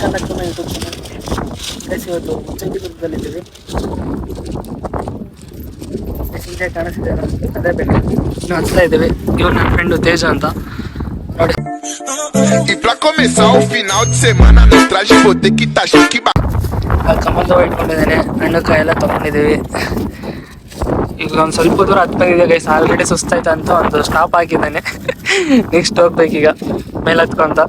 Welcome back to my YouTube channel. Guys ಇವತ್ತು ಮುಚ್ಚಂಗಿದುರ್ಗದಲ್ಲಿದ್ದೀವಿ. ಹಿಂದೆ ಕಾಣಿಸ್ತಿದೆ ಅದೇ ಬೆಲೆ ಇನ್ನು ಹಚ್ತಾ ಇದ್ದೀವಿ. ಇವ್ರು ನನ್ನ ಫ್ರೆಂಡು ತೇಜ ಅಂತ ನೋಡಿ. E pra começar o final de semana no traje vou ter que tá chique ba. ಸಂಬಂಧ ಇಟ್ಕೊಂಡಿದ್ದೇನೆ, ಹಣ್ಣುಕಾಯಿ ಎಲ್ಲ ತೊಗೊಂಡಿದ್ದೀವಿ. ಈಗ ಒಂದು ಸ್ವಲ್ಪ ದೂರ ಹತ್ಕೊಂಡಿದೆ ಗೈಸ್. ಆಲ್ರೆಡಿ ಸುಸ್ತಾಯ್ತು ಅಂತ ಒಂದು ಸ್ಟಾಪ್ ಹಾಕಿದ್ದಾನೆ. ನೆಕ್ಸ್ಟ್ ಹೋಗ್ಬೇಕೀಗ ಮೇಲೆ ಹತ್ಕೊಂತ.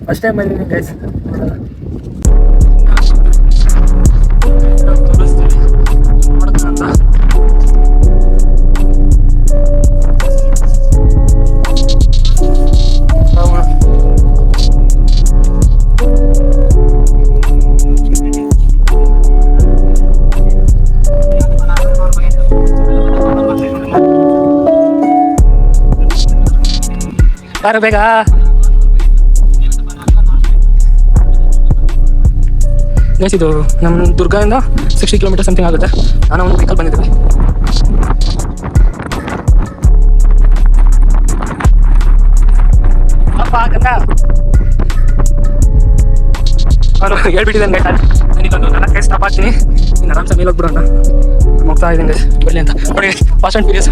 ಫಸ್ಟ್ ಟೈಮ್ ಬಂದಿದ್ದೀನಿ ಗೈಸ್. ಬಾರ ಬೇಗ. ಗೈಸ್ ಇದು ನಮ್ಮ ದುರ್ಗದಿಂದ 60 ಕಿಲೋಮೀಟರ್ ಸಮಥಿಂಗ್ ಆಗುತ್ತೆ. ನಾನು ಒಂದು ವೆಹಿಕಲ್ ಬಂದಿದ್ದೀವಿ. ಅಪ್ಪ ಗಂಧ ಅವರು ಹೇಳ್ಬಿಟ್ಟಿದ್ದಾನೆ ಗೈಸ್. ನಾನೀಗೊಂದು 4 ಕೈ ಸ್ಟಾಪ್ ಹಾಕ್ತೀನಿ, ಇನ್ನು ಆರಾಮ್ಸೆ ಮೇಲೆ ಹೋಗ್ಬಿಡೋಣ. ಹೋಗ್ತಾ ಇದ್ದೀನಿ ಗೈಸ್, ಬರಲಿ ಅಂತ ನೋಡಿ. Fast and furious.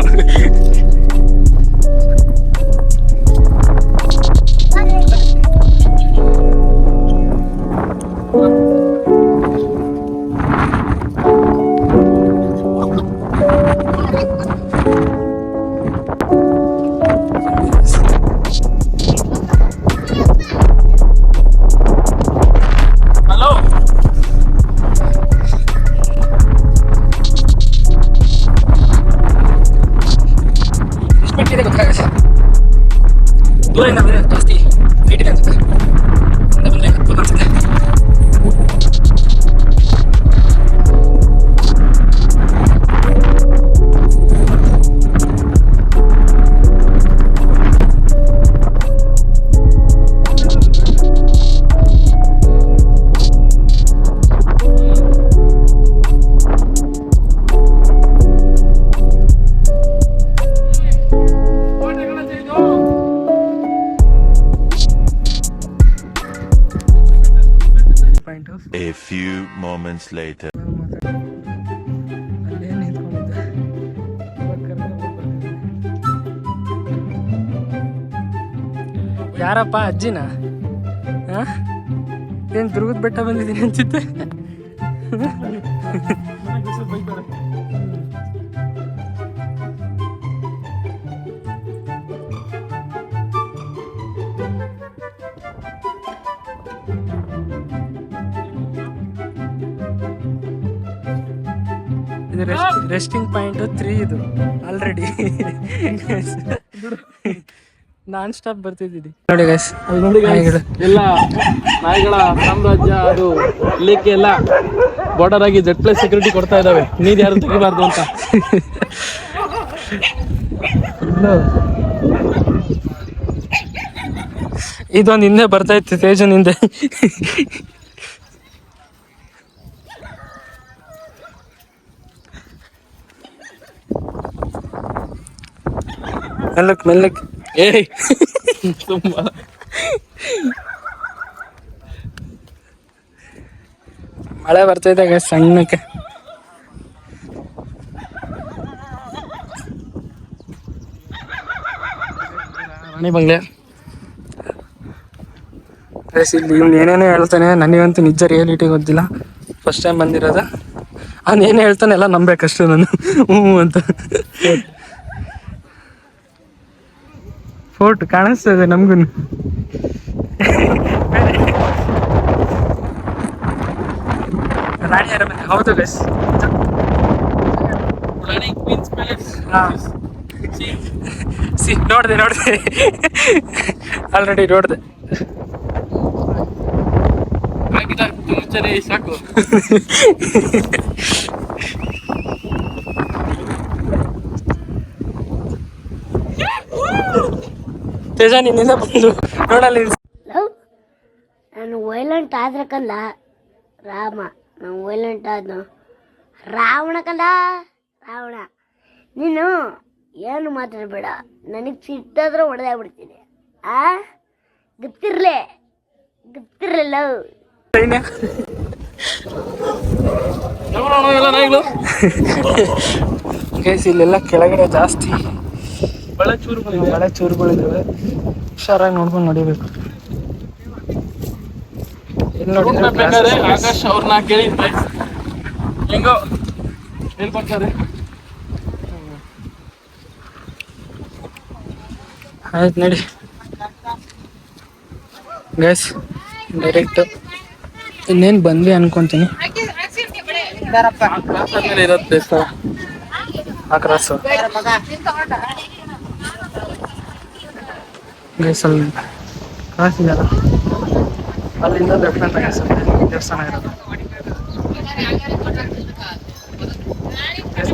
ದೂರಿಂದ ಬಂದರೆ ಜಾಸ್ತಿ ವೇಟ್ ಇದೆ ಅನ್ಸುತ್ತೆ. ಬಂದರೆ ಹತ್ತು ಅನ್ಸುತ್ತೆ. A few moments later. ಯಾರಪ್ಪ ಅಜ್ಜಿನ? ಏನು ದುರ್ಗದ ಬೆಟ್ಟ ಬಂದಿದ್ದೀನಿ ಅನ್ಸುತ್ತೆ. ಇದು ರೆಸ್ಟಿಂಗ್ ಪಾಯಿಂಟ್ 3 ಇದು ಆಲ್ರೆಡಿ. ನಾನ್ ಸ್ಟಾಪ್ ಬರ್ತಿದ್ದೀನಿ ನೋಡಿ ಗೈಸ್. ಎಲ್ಲ ನಾಯಿಗಳ ಸಾಮ್ರಾಜ್ಯ ಅದು ಇಲ್ಲಿಕ್ಕೆ ಎಲ್ಲ ಬಾರ್ಡರ್ ಆಗಿ Z+ ಸೆಕ್ಯೂರಿಟಿ ಕೊಡ್ತಾ ಇದಾವೆ, ನೀರು ಯಾರು ತೆಗಿಬಾರ್ದು ಅಂತ. ಇದೊಂದು ಹಿಂದೆ ಬರ್ತಾ ಇತ್ತು ತೇಜನ್ ಹಿಂದೆ. ಮೆಲ್ಲಕ್ ಮೆಲ್ಲಕ್. ಏಯ್ ತುಂಬಾ ಮಳೆ ಬರ್ತಾ ಇದೆ ಸಣ್ಣಕ್ಕೆ. ರಾಣಿ ಬಂಗ್ಲೆ ಇಲ್ಲಿ ಇವ್ನು ಏನೇನೋ ಹೇಳ್ತಾನೆ, ನನಗಂತೂ ನಿಜ ರಿಯಾಲಿಟಿ ಗೊತ್ತಿಲ್ಲ. ಫಸ್ಟ್ ಟೈಮ್ ಬಂದಿರೋದು. ಅವ್ನು ಏನೇ ಹೇಳ್ತಾನೆ ಎಲ್ಲ ನಂಬೇಕಷ್ಟು ನಾನು ಹ್ಞೂ ಅಂತ. ಫೋರ್ಟ್ ಕಾಣಿಸ್ತದೆ ನಮಗೂ. ರಾಣಿ ಅರಮನೆ ಹೌದು ಗೈಸ್. ನೋಡಿದೆ ಆಲ್ರೆಡಿ ನೋಡಿದೆ. ಸಾಕು. ತೇಜ ನಿನ್ನಿಂದ ಬಂದು ನೋಡಲ್ಲ. ನಾನು ವೈಲೆಂಟ್ ಆದ್ರೆ ಕಂದ ರಾಮ, ನಾನು ವೈಲೆಂಟ್ ಆದ್ನು ರಾವಣ ಕಂದ ರಾವಣ. ನೀನು ಏನು ಮಾತಾಡಬೇಡ, ನನಗೆ ಸಿಟ್ಟಾದ್ರೆ ಹೊಡೆದಾಗ್ಬಿಡ್ತೀನಿ. ಗೊತ್ತಿರಲೇ ಗೊತ್ತಿರಲಿಲ್ಲ. ಗೈಸ್ ಇಲ್ಲೆಲ್ಲ ಕೆಳಗಡೆ ಜಾಸ್ತಿ ಬಳೆ ಚೂರುಗಳಿದ್ದಾವೆ. ಹುಷಾರಾಗಿ ನೋಡ್ಕೊಂಡು ನಡಿಬೇಕು. ಎಲ್ಲಿ ಬೇಕಾದ್ರೆ ಆಕಾಶ್ ಅವ್ರನ್ನ ಕೇಳಿ ಹೆಂಗೋ ಹೇಳ್ಕೊಡ್ತಾರೆ. ಆಯ್ತು ನಡಿ ಗೈಸ್, ಡೈರೆಕ್ಟ್ ಇನ್ನೇನು ಬಂದ್ವಿ ಅನ್ಕೊಂತೀನಿ. ಮೇಲೆ ಇರೋದು ದೇವಸ್ಥಾನ. ಆ ಕ್ರಾಸು ಗೈಸ್, ಅಲ್ಲಿ ಕ್ರಾಸ್ ಇದೆಯಲ್ಲ, ಅಲ್ಲಿಂದ ಲೆಫ್ಟ್ ಅಂತ ದೇವಸ್ಥಾನ ಇರೋದು.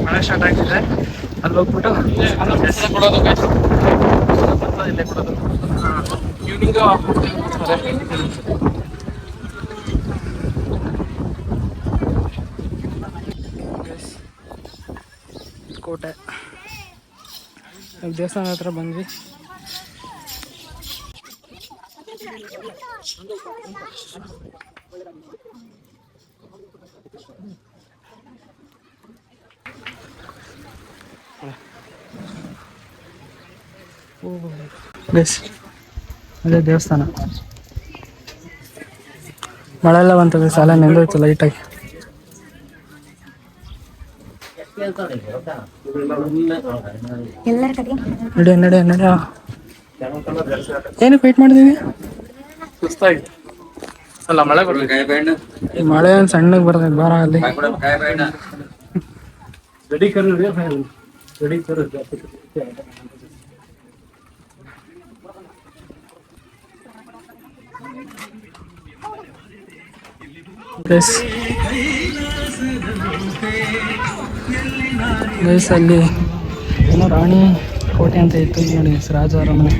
ಮಳೆ ಸ್ಟಾರ್ಟ್ ಆಗ್ತಿದೆ, ಅಲ್ಲಿ ಹೋಗ್ಬಿಟ್ಟು ಕೊಡೋದು ಇಲ್ಲೇ ಕೊಡೋದು. ಈವ್ನಿಂಗ್ ಕೋಟೆ ದೇವಸ್ಥಾನ ಹತ್ರ ಬಂದ್ವಿ. ಅದೇ ದೇವಸ್ಥಾನ. ಮಳೆ ಎಲ್ಲ ಬಂತು, ಸಾಲ ನೆಂದೋಯ್ತು ಲೈಟಾಗಿ. ನಡಿ ನಡಿ ನಡಿ. ಏನಕ್ಕೆ ವೇಟ್ ಮಾಡಿದೀವಿ? ಸುಸ್ತಾಗಿತ್ತು. ಅಲ್ಲ ಮಳೆ ಬರ್ಬೇಕು. ಮಳೆ ಒಂದು ಸಣ್ಣಗೆ ಬರ್ತೈತೆ ಬಾರ ಅಲ್ಲಿ. ಗೈಸ್ ಅಲ್ಲಿ ಏನೋ ರಾಣಿ ಕೋಟೆ ಅಂತ ಇತ್ತು ನೋಡಿ, ರಾಜ ಅರಮನೆ.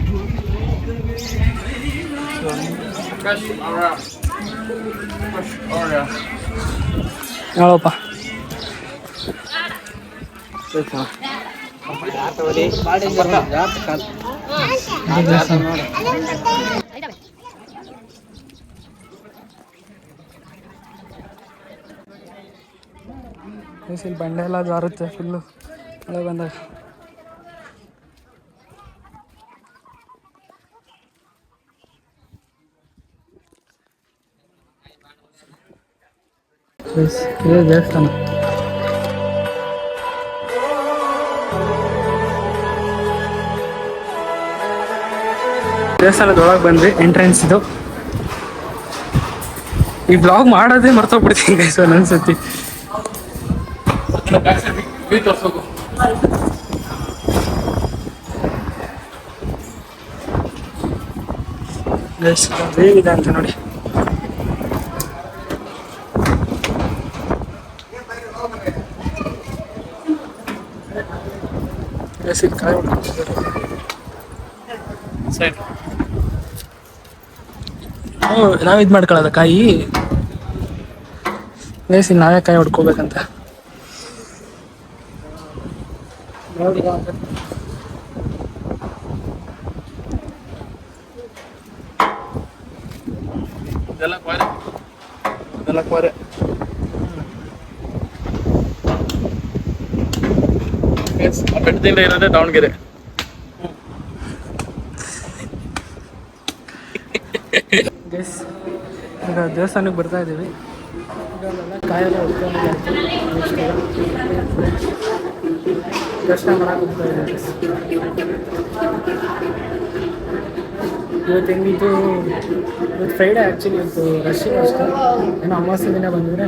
ಹೇಳಪ್ಪ. ಇಲ್ಲಿ ಬಂಡೆ ಎಲ್ಲ ಜಾರುತ್ತೆ ಫುಲ್ಲು ಮಳೆ ಬಂದಾಗ. ಇದೇ ದೇವಸ್ಥಾನ. ದೇವಸ್ಥಾನದೊಳಗೆ ಬಂದ್ವಿ, ಎಂಟ್ರೆನ್ಸ್ ಇದು. ಈ ಬ್ಲಾಗ್ ಮಾಡೋದೇ ಮರ್ತೋಗ್ಬಿಡ್ತೀನಿ ಗೈಸ್ ಒಂದೊಂದ್ಸತಿ. ಹೇಗಿದೆ ಅಂತ ನೋಡಿ. ಕಾಯಿ ನಾವು ಇದು ಮಾಡ್ಕೊಳ್ಳೋದ ಕಾಯಿ ಬೇಸಿ, ನಾವೇ ಕಾಯಿ ಹೊಡ್ಕೋಬೇಕಂತ ನೋಡಿ. ಇದೆಲ್ಲ ಕ್ವಾರೆ. ಬೆಟ್ಟದಿಂದ ಇರೋದೇ ದಾವಣಗೆರೆ. ಈಗ ದೇವಸ್ಥಾನಕ್ಕೆ ಬರ್ತಾ ಇದ್ದೀವಿ. ಕಾಯೆಲ್ಲ ಹೊಡ್ಕೊಂಡಿದ್ದಾಯ್ತು. ದರ್ಶನ ಮಾಡಕ್ಕೆ ಹೋಗ್ತಾ ಇದ್ದೀವಿ. ಇವತ್ತು ಹೆಂಗಿತ್ತು, ಇವತ್ತು ಫ್ರೈಡೇ ಆ್ಯಕ್ಚುಲಿ. ಇವತ್ತು ರಶ್ ಇದೆ ಅಷ್ಟೇ. ಏನೋ ಅಮಾವಾಸ್ಯೆ ದಿನ ಬಂದಿದ್ರೆ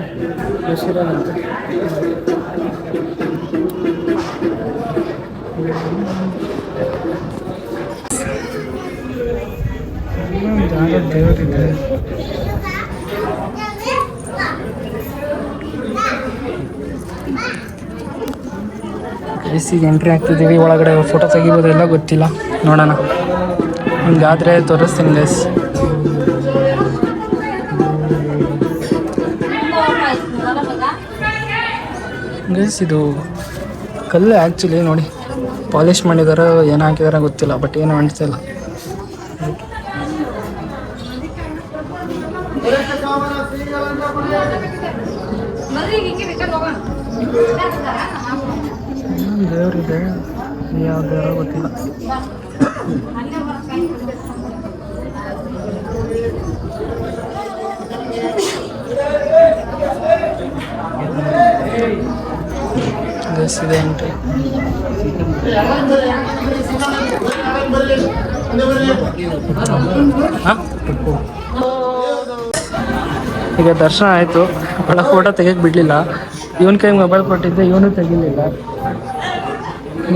ರಶ್ ಇರೋದಂತೆ. ಜಾಗ ದೇವರಿದೆ. ಎಸಿಗೆ ಎಂಟ್ರಿ ಆಗ್ತಿದ್ದೀವಿ. ಒಳಗಡೆ ಫೋಟೋ ತೆಗಿಬೋದೆಲ್ಲ ಗೊತ್ತಿಲ್ಲ, ನೋಡೋಣ. ನಿಮ್ಗಾದರೆ ತೋರಿಸ್ತೀನಿ ಗೈಸ್. ಗೈಸ್ ಇದು ಕಲ್ಲು ಆ್ಯಕ್ಚುಲಿ ನೋಡಿ, ಪಾಲಿಶ್ ಮಾಡಿದಾರೋ ಏನು ಹಾಕಿದಾರೋ ಗೊತ್ತಿಲ್ಲ, ಬಟ್ ಏನು ಅನಿಸ್ತಿಲ್ಲ. ದೇವ್ರಿದೆ, ಯಾವ ದೇವರೋ ಗೊತ್ತಿಲ್ಲ. ಇದೆ ಎಂಟ್ರಿ. ಈಗ ದರ್ಶನ ಆಯಿತು. ಒಳ್ಳೆ ಫೋಟೋ ತೆಗಿಯಕ್ಕೆ ಬಿಡಲಿಲ್ಲ. ಇವನ ಕೈ ಮೊಬೈಲ್ ಕೊಟ್ಟಿದ್ದೆ, ಇವನು ತೆಗಿಲಿಲ್ಲ.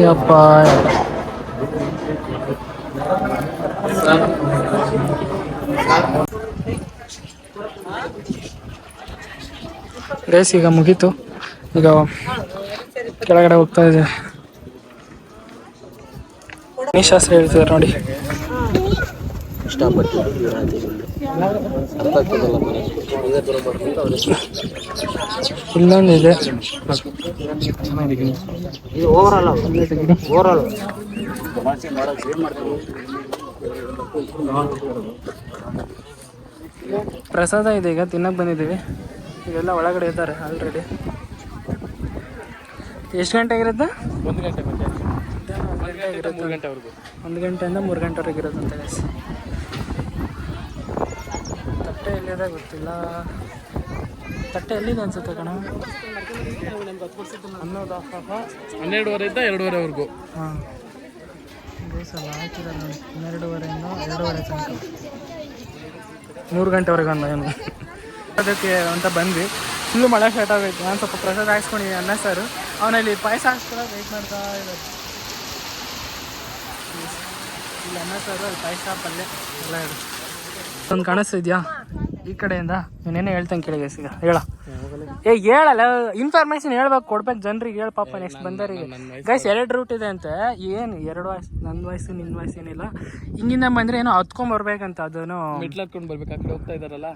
ಯಪ್ಪ ಗೈಸ್, ಈಗ ಮುಗೀತು. ಈಗ ಕೆಳಗಡೆ ಹೋಗ್ತಾ ಇದೆ. ಶಾಸ್ತ್ರ ಹೇಳ್ತಿದ್ದಾರೆ ನೋಡಿ. ಇಲ್ಲೊಂದಿದೆ. ಪ್ರಸಾದ ಇದೆ, ಈಗ ತಿನ್ನಕ್ಕೆ ಬಂದಿದ್ದೀವಿ. ಇವೆಲ್ಲ ಒಳಗಡೆ ಇದ್ದಾರೆ ಆಲ್ರೆಡಿ. ಎಷ್ಟು ಗಂಟೆಗಿರುತ್ತೆ? 1 ಗಂಟೆ ಮತ್ತೆ 3 ಗಂಟೆವರೆಗೂ. 1 ಗಂಟೆಯಿಂದ 3 ಗಂಟೆವರೆಗೆ ಇರೋದಂತೆ ಗೈಸ್. ತಟ್ಟೆ ಎಲ್ಲಿದೆ ಗೊತ್ತಿಲ್ಲ. ತಟ್ಟೆ ಎಲ್ಲಿದೆ ಅನ್ಸುತ್ತೆ ಕಣ. 12:30 ಇಂದ 2:30ವರೆಗೂ. ಹಾಂ ಗೈಸ್, ಅಲ್ಲ ಹಾಕಿದ್ದಾರೆ ನೋಡಿ. 12:30ಇಂದ 2:30 ತನಕ, 3 ಗಂಟೆವರೆಗೆ ಅಂದ ಏನು. ಅದಕ್ಕೆ ಅಂತ ಬಂದ್ವಿ. ಫುಲ್ಲು ಮಳೆ ಸ್ಟಾರ್ಟ್ ಆಗಬೇಕು. ನಾನು ಸ್ವಲ್ಪ ಪ್ರಸಾದ ಹಾಕ್ಸ್ಕೊಂಡಿದ್ದೀನಿ. ಅನ್ನ ಸಾರು ಅವನಲ್ಲಿ ಪಾಯಸ ಹಾಕ್ಸ್ಕೊಳ್ಳೋ ವೆಯ್ಟ್ ಮಾಡ್ತಾ ಇದ್ದಾರೆ. ಇಲ್ಲಿ ಅನ್ನ ಸಾರು, ಅಲ್ಲಿ ಪಾಯಸ, ಪಲ್ಯ ಎಲ್ಲ ಇದೆ. ಒಂದು ಕಾಣಿಸ್ತಿದ್ಯಾ ಈ ಕಡೆಯಿಂದ? ನೀನೇನೇ ಹೇಳ್ತಂಗೆ ಕೇಳಿ ಗೈಸ್. ಈಗ ಹೇಳ, ಹೇಳಲ್ಲ, ಇನ್ಫಾರ್ಮೇಶನ್ ಹೇಳ್ಬೇಕು, ಕೊಡ್ಬೇಕು ಜನರಿಗೆ. ಹೇಳಿ ಪಾಪ ನೆಕ್ಸ್ಟ್ ಬಂದವರಿಗೆ. ಗೈಸ್ 2 ರೂಟ್ ಇದೆ ಅಂತೆ. ಏನು 2 ವಾಯ್ಸ್, ನನ್ನ ವಾಯ್ಸು ನಿನ್ನ ವಾಯ್ಸ್ ಏನಿಲ್ಲ. ಹಿಂಗಿಂದ ಬಂದರೆ ಏನೋ ಹತ್ಕೊಂಡ್ಬರ್ಬೇಕಂತ. ಅದನ್ನು ಮೆಟ್ಲು ಹತ್ಕೊಂಡು ಬರ್ಬೇಕು. ಆ ಕಡೆ ಹೋಗ್ತಾ ಇದಾರಲ್ಲ,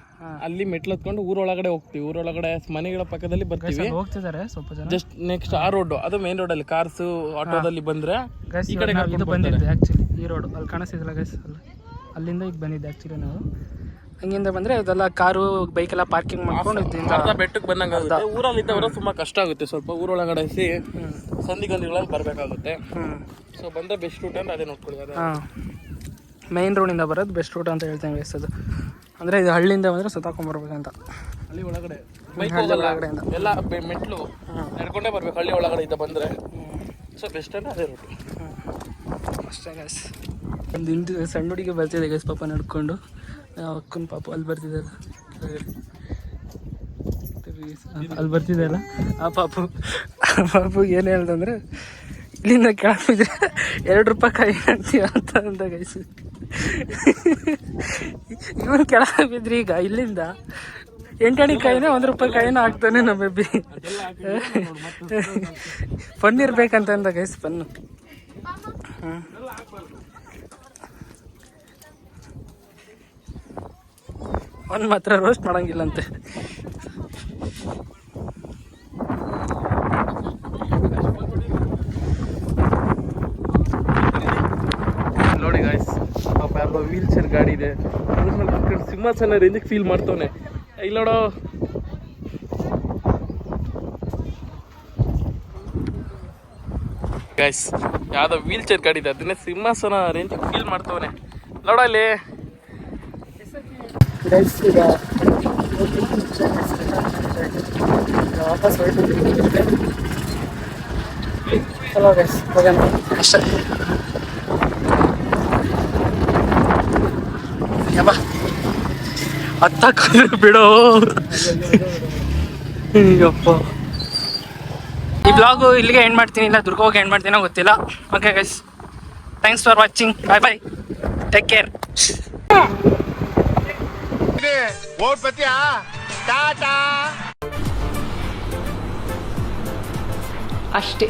ಅಲ್ಲಿ ಮೆಟ್ಲು ಹತ್ಕೊಂಡು ಊರೊಳಗಡೆ ಹೋಗ್ತೀವಿ. ಊರೊಳಗಡೆ ಮನೆಗಳ ಪಕ್ಕದಲ್ಲಿ ಬರ್ತೀವಿ. ಹೋಗ್ತಿದ್ದಾರೆ ಸ್ವಲ್ಪ ಜನ. ಜಸ್ಟ್ ನೆಕ್ಸ್ಟ್ ಆ ರೋಡ್, ಅದು ಮೇನ್ ರೋಡಲ್ಲಿ ಕಾರ್ಸು ಆಟೋದಲ್ಲಿ ಬಂದ್ರೆ ಈ ಕಡೆ ಇದು ಬಂದಿದ್ದೆ ಆ್ಯಕ್ಚುಲಿ. ಈ ರೋಡು ಅಲ್ಲಿ ಕಾಣಿಸ್ತಿದ್ದಿಲ್ಲ ಗೈಸ್, ಅಲ್ಲಿಂದ ಈಗ ಬಂದಿದ್ದೆ ಆ್ಯಕ್ಚುಲಿ ನಾವು. ಹಂಗಿಂದ ಬಂದರೆ ಅದೆಲ್ಲ ಕಾರು ಬೈಕೆಲ್ಲ ಪಾರ್ಕಿಂಗ್ ಮಾಡ್ಕೊಂಡು ಅರ್ಧ ಬೆಟ್ಟಕ್ಕೆ ಬಂದಂಗೆ. ಊರಲ್ಲಿ ಇದ್ದವರು ತುಂಬ ಕಷ್ಟ ಆಗುತ್ತೆ ಸ್ವಲ್ಪ. ಊರೊಳಗಡೆ ಸಂದಿಗಂದಿಗಳಲ್ಲಿ ಬರಬೇಕಾಗುತ್ತೆ. ಸೊ ಬಂದರೆ ಬೆಸ್ಟ್ ರೂಟ್ ಅಂತ ಅದೇ ನೋಡ್ಕೊಳ್ಳಿ. ಅದೇ ಹಾಂ, ಮೈನ್ ರೋಡಿಂದ ಬರೋದು ಬೆಸ್ಟ್ ರೂಟ್ ಅಂತ ಹೇಳ್ತೇನೆ ಗೈಸ್. ಅದು ಅಂದರೆ ಇದು ಹಳ್ಳಿಯಿಂದ ಬಂದರೆ ಸುತ್ತಾಕೊಂಡ್ಬರ್ಬೇಕಂತ. ಹಳ್ಳಿ ಒಳಗಡೆ ಬೈಕ್ ಹೋಗಲ್ಲ, ಎಲ್ಲ ಮೆಟ್ಲು ನಡ್ಕೊಂಡೇ ಬರ್ಬೇಕು ಹಳ್ಳಿ ಒಳಗಡೆ ಇದ್ದ ಬಂದರೆ. ಸೊ ಬೆಸ್ಟ್ ಅಂದರೆ ಅದೇ ರೂಟ್. ಅಷ್ಟೇ ಗೈಸ್. ಒಂದು ಇಂಟು ಸಣ್ಣ ಹುಡುಗಿ ಬರ್ತಿದೆ ಗೈಸ್, ಪಾಪ ನಡ್ಕೊಂಡು. ಅಕ್ಕನ ಪಾಪ ಅಲ್ಲಿ ಬರ್ತಿದ್ದಲ್ಲ, ಅಲ್ಲಿ ಬರ್ತಿದ್ದಲ್ಲ ಆ ಪಾಪು ಏನು ಹೇಳ್ದಂದ್ರೆ, ಇಲ್ಲಿಂದ ಕೆಳಗಿದ್ರೆ 2 ರೂಪಾಯಿ ಕಾಯಿ ಹಾಕ್ತೀವ ಅಂತ ಗೈಸ್. ಇವನು ಕೆಳಗೆ ಬಿದ್ರಿ. ಈಗ ಇಲ್ಲಿಂದ 8 ಕಾಯಿನೇ 1 ರೂಪಾಯಿ ಕಾಯಿನ ಹಾಕ್ತಾನೆ ನಮ್ಮ ಬೇಬಿ. ಫನ್ ಇರ್ಬೇಕಂತ ಗೈಸ್, ಫನ್ನು. ಅವ್ನು ಮಾತ್ರ ರೋಸ್ಟ್ ಮಾಡಂಗಿಲ್ಲಂತೆ. ನೋಡಿ ಗಾಯ್ಸ್, ಪಾಪ ಯಾರೋ ವೀಲ್ ಚೇರ್ ಗಾಡಿ ಇದೆ, ಅದ್ರ ಮೇಲೆ ಕುತ್ಕೊಂಡು ಸಿಂಹಾಸನ ರೇಂಜಿಗೆ ಫೀಲ್ ಮಾಡ್ತವನೆ. ಇಲ್ಲ ನೋಡೋ, ಗೈಸ್ ಯಾವುದೋ ವೀಲ್ ಚೇರ್ ಗಾಡಿ ಇದೆ, ಅದನ್ನೇ ಸಿಂಹಾಸನ ರೇಂಜಿಗೆ ಫೀಲ್ ಮಾಡ್ತವನೆ. ನೋಡ ಅಲ್ಲಿ ವಾಪಸ್ ಚಲೋ ಗೈಸ್, ಹೋಗೋಣ ಅಷ್ಟೇ. ಯಬ್ಬ ಹತ್ತಕ್ಕೆ ಬಿಡೋ. ಅಯ್ಯಪ್ಪ, ಈ ಬ್ಲಾಗು ಇಲ್ಲಿಗೆ ಎಂಡ್ ಮಾಡ್ತೀನಿ, ಇಲ್ಲ ದುರ್ಗ ಹೋಗಿ ಎಂಡ್ ಮಾಡ್ತೀನೋ ಗೊತ್ತಿಲ್ಲ. Okay guys, thanks for watching. Bye bye, take care. ಓಟ್ ಪತಿಯಾ, ಟಾಟಾ. ಅಷ್ಟೇ.